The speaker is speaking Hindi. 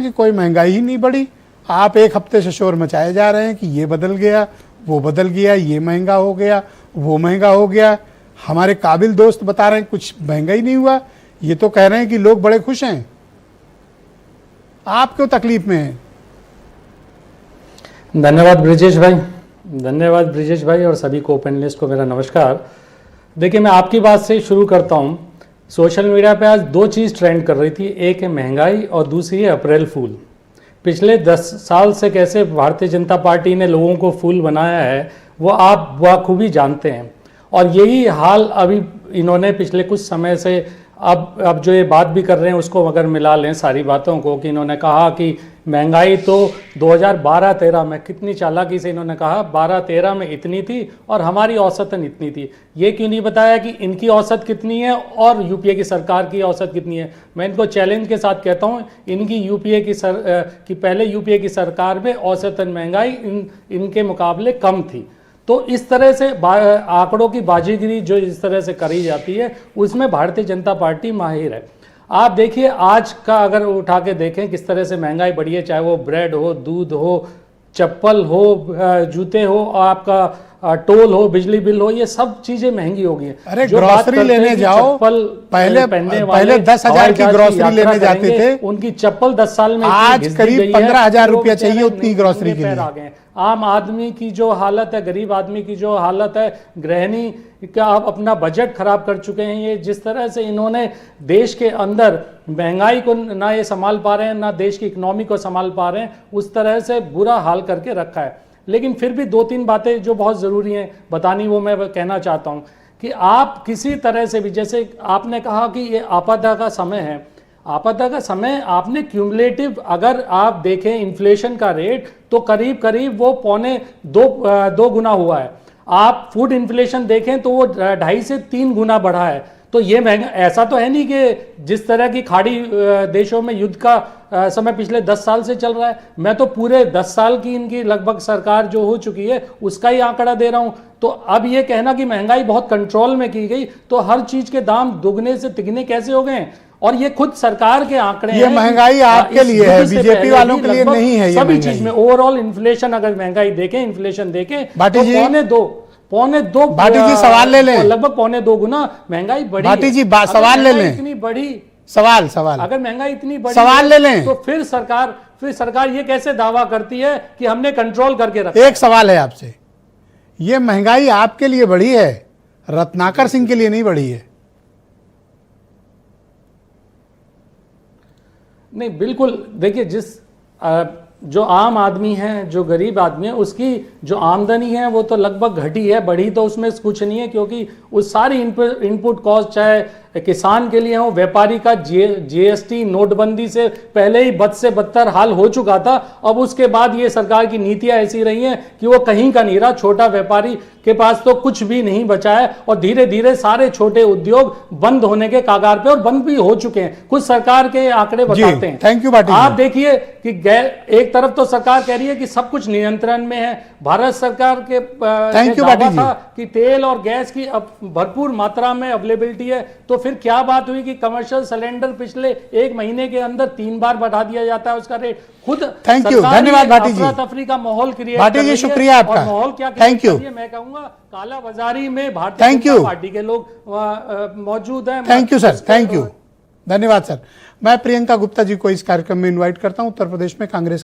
कि कोई महंगाई ही नहीं बढ़ी। आप एक हफ्ते से शोर मचाए जा रहे हैं कि ये बदल गया, वो बदल गया, ये महंगा हो गया, वो महंगा हो गया। हमारे काबिल दोस्त बता रहे हैं कुछ महंगा ही नहीं हुआ। ये तो कह रहे हैं कि लोग बड़े खुश हैं। आप क्यों तकलीफ में हैं? धन्यवाद ब्रिजेश भाई और सभी को पैनलिस्ट को मेरा नमस्कार। देखिए, मैं आपकी बात से शुरू करता हूं। सोशल मीडिया पे आज दो चीज़ ट्रेंड कर रही थी, एक है महंगाई और दूसरी है अप्रैल फूल। पिछले 10 साल से कैसे भारतीय जनता पार्टी ने लोगों को फूल बनाया है वो आप बखूबी जानते हैं, और यही हाल अभी इन्होंने पिछले कुछ समय से अब जो ये बात भी कर रहे हैं उसको अगर मिला लें सारी बातों को, कि इन्होंने कहा कि महंगाई तो 2012-13 में, कितनी चालाकी से इन्होंने कहा 12-13 में इतनी थी और हमारी औसतन इतनी थी। ये क्यों नहीं बताया कि इनकी औसत कितनी है और यूपीए की सरकार की औसत कितनी है। मैं इनको चैलेंज के साथ कहता हूँ, इनकी यूपीए की पहले यूपीए की सरकार में औसतन महंगाई इनके मुकाबले कम थी। तो इस तरह से आंकड़ों की बाजीगिरी जो इस तरह से करी जाती है उसमें भारतीय जनता पार्टी माहिर है। आप देखिए, आज का अगर उठा के देखें किस तरह से महंगाई बढ़ी है, चाहे वो ब्रेड हो, दूध हो, चप्पल हो, जूते हो, आपका टोल हो, बिजली बिल हो, ये सब चीजें महंगी हो गई हैं। अरे ग्रोसरी लेने जाओ, पहले 10,000 की ग्रोसरी लेने जाते थे, उनकी चप्पल 10 साल में आज करीब 15,000 रुपया चाहिए उतनी ग्रोसरी के लिए। आम आदमी की जो हालत है, गरीब आदमी की जो हालत है, गृहिणी का आप अपना बजट खराब कर चुके हैं। ये जिस तरह से इन्होंने देश के अंदर महंगाई को ना ये संभाल पा रहे हैं, ना देश की इकोनॉमी को संभाल पा रहे हैं, उस तरह से बुरा हाल करके रखा है। लेकिन फिर भी 2-3 बातें जो बहुत ज़रूरी हैं बतानी, वो मैं कहना चाहता हूँ कि आप किसी तरह से भी, जैसे आपने कहा कि ये आपदा का समय है, आपदा का समय आपने क्यूमुलेटिव अगर आप देखें इन्फ्लेशन का रेट तो करीब करीब वो 2.25 गुना हुआ है। आप फूड इन्फ्लेशन देखें तो वो 2.5 से 3 गुना बढ़ा है। तो ये महंगा, ऐसा तो है नहीं कि जिस तरह की खाड़ी देशों में युद्ध का समय पिछले 10 साल से चल रहा है। मैं तो पूरे 10 साल की इनकी लगभग सरकार जो हो चुकी है उसका ही आंकड़ा दे रहा हूं। तो अब ये कहना कि महंगाई बहुत कंट्रोल में की गई, तो हर चीज के दाम दुगने से तिगने कैसे हो गए? और ये खुद सरकार के आंकड़े ये महंगाई आपके लिए है, बीजेपी वालों के लिए नहीं है। सभी चीज में ओवरऑल इन्फ्लेशन, अगर महंगाई देखें, इन्फ्लेशन देखें तो पौने दो भाटी जी सवाल ले लें, लगभग 2.25 गुना महंगाई बढ़ी। भाटी जी सवाल ले लें, इतनी बड़ी सवाल अगर महंगाई इतनी बड़ी सवाल ले लें तो फिर सरकार ये कैसे दावा करती है कि हमने कंट्रोल करके रखा? एक सवाल है आपसे, ये महंगाई आपके लिए बढ़ी है, रत्नाकर सिंह के लिए नहीं बढ़ी है। नहीं, बिल्कुल। देखिए, जो आम आदमी है, जो गरीब आदमी है, उसकी जो आमदनी है वो तो लगभग घटी है, बढ़ी तो उसमें कुछ नहीं है, क्योंकि उस सारी इनपुट कॉस्ट, चाहे किसान के लिए हो, व्यापारी का जीएसटी, नोटबंदी से पहले ही बद से बदतर हाल हो चुका था। अब उसके बाद ये सरकार की नीतियां ऐसी रही हैं कि वो कहीं का नहीं रहा। छोटा व्यापारी के पास तो कुछ भी नहीं बचा है, और धीरे धीरे सारे छोटे उद्योग बंद होने के कागार पे, और बंद भी हो चुके हैं। कुछ सरकार के आंकड़े बताते हैं। Thank you Bhati. आप देखिए कि एक तरफ तो सरकार कह रही है कि सब कुछ नियंत्रण में है। भारत सरकार के दावा था कि तेल और गैस की भरपूर मात्रा में अवेलेबिलिटी है, तो फिर क्या बात हुई कि कमर्शियल सिलेंडर पिछले 1 महीने के अंदर 3 बार बढ़ा दिया जाता है उसका रेट। खुद थैंक यू, धन्यवाद भाटी जी। तफरी का माहौल क्रिएट भाटी जी, शुक्रिया आपका। माहौल क्या, थैंक यू। मैं कहूंगा काला बाजारी में भारतीय जनता पार्टी के लोग मौजूद हैं। Thank you sir, thank you, धन्यवाद सर। मैं प्रियंका गुप्ता जी को इस कार्यक्रम में इन्वाइट करता हूं। उत्तर प्रदेश में कांग्रेस